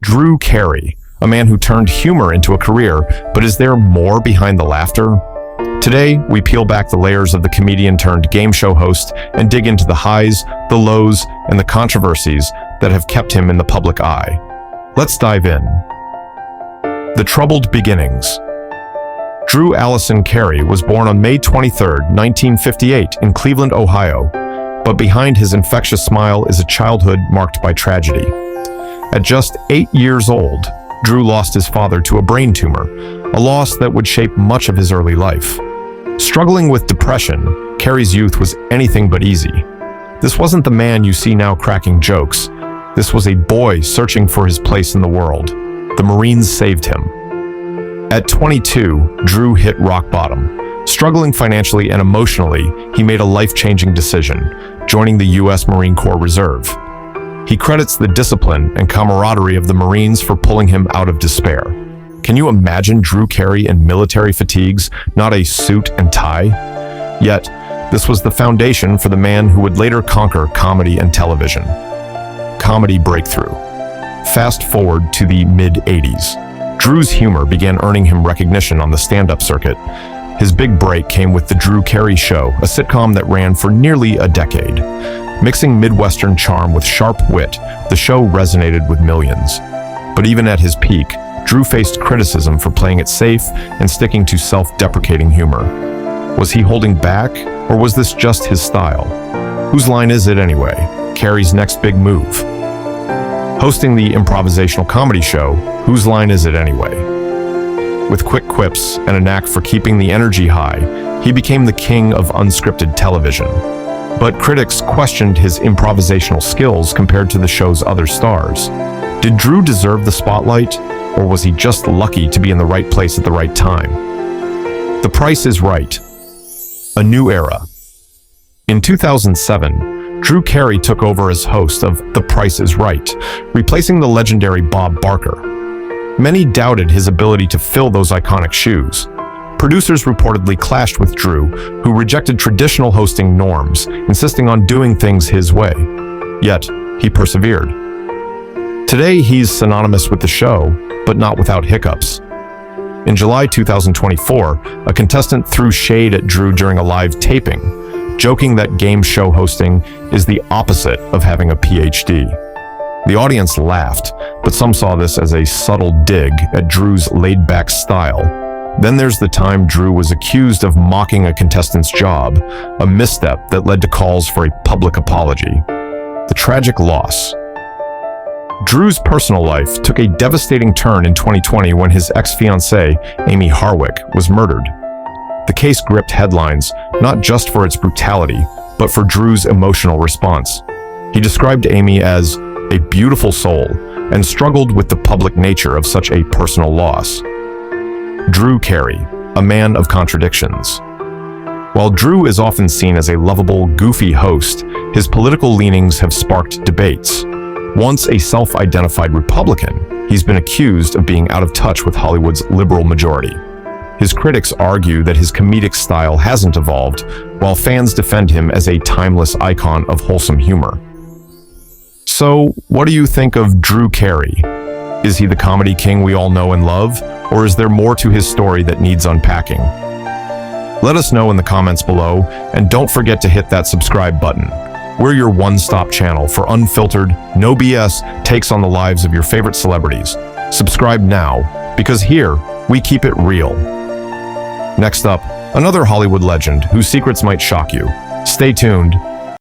Drew Carey, a man who turned humor into a career, but is there more behind the laughter? Today, we peel back the layers of the comedian turned game show host and dig into the highs, the lows, and the controversies that have kept him in the public eye. Let's dive in. The troubled beginnings. Drew Allison Carey was born on May 23, 1958 in Cleveland, Ohio, but behind his infectious smile is a childhood marked by tragedy. At just 8 years old, Drew lost his father to a brain tumor, a loss that would shape much of his early life. Struggling with depression, Carey's youth was anything but easy. This wasn't the man you see now cracking jokes. This was a boy searching for his place in the world. The Marines saved him. At 22, Drew hit rock bottom. Struggling financially and emotionally, he made a life-changing decision, joining the U.S. Marine Corps Reserve. He credits the discipline and camaraderie of the Marines for pulling him out of despair. Can you imagine Drew Carey in military fatigues, not a suit and tie? Yet, this was the foundation for the man who would later conquer comedy and television. Comedy breakthrough. Fast forward to the mid-'80s. Drew's humor began earning him recognition on the stand-up circuit. His big break came with The Drew Carey Show, a sitcom that ran for nearly a decade. Mixing Midwestern charm with sharp wit, the show resonated with millions. But even at his peak, Drew faced criticism for playing it safe and sticking to self-deprecating humor. Was he holding back, or was this just his style? Whose line is it anyway? Carey's next big move. Hosting the improvisational comedy show, Whose Line Is It Anyway? With quick quips and a knack for keeping the energy high, he became the king of unscripted television. But critics questioned his improvisational skills compared to the show's other stars. Did Drew deserve the spotlight, or was he just lucky to be in the right place at the right time? The Price is Right. A new era. In 2007, Drew Carey took over as host of The Price is Right, replacing the legendary Bob Barker. Many doubted his ability to fill those iconic shoes. Producers reportedly clashed with Drew, who rejected traditional hosting norms, insisting on doing things his way. Yet, he persevered. Today, he's synonymous with the show, but not without hiccups. In July 2024, a contestant threw shade at Drew during a live taping, joking that game show hosting is the opposite of having a PhD. The audience laughed, but some saw this as a subtle dig at Drew's laid-back style. Then there's the time Drew was accused of mocking a contestant's job, a misstep that led to calls for a public apology. The tragic loss. Drew's personal life took a devastating turn in 2020 when his ex-fiancée, Amy Harwick, was murdered. The case gripped headlines, not just for its brutality, but for Drew's emotional response. He described Amy as a beautiful soul and struggled with the public nature of such a personal loss. Drew Carey, a man of contradictions. While Drew is often seen as a lovable, goofy host, his political leanings have sparked debates. Once a self-identified Republican, he's been accused of being out of touch with Hollywood's liberal majority. His critics argue that his comedic style hasn't evolved, while fans defend him as a timeless icon of wholesome humor. So, what do you think of Drew Carey? Is he the comedy king we all know and love, or is there more to his story that needs unpacking? Let us know in the comments below, and don't forget to hit that subscribe button. We're your one-stop channel for unfiltered, no BS takes on the lives of your favorite celebrities. Subscribe now, because here, we keep it real. Next up, another Hollywood legend whose secrets might shock you. Stay tuned,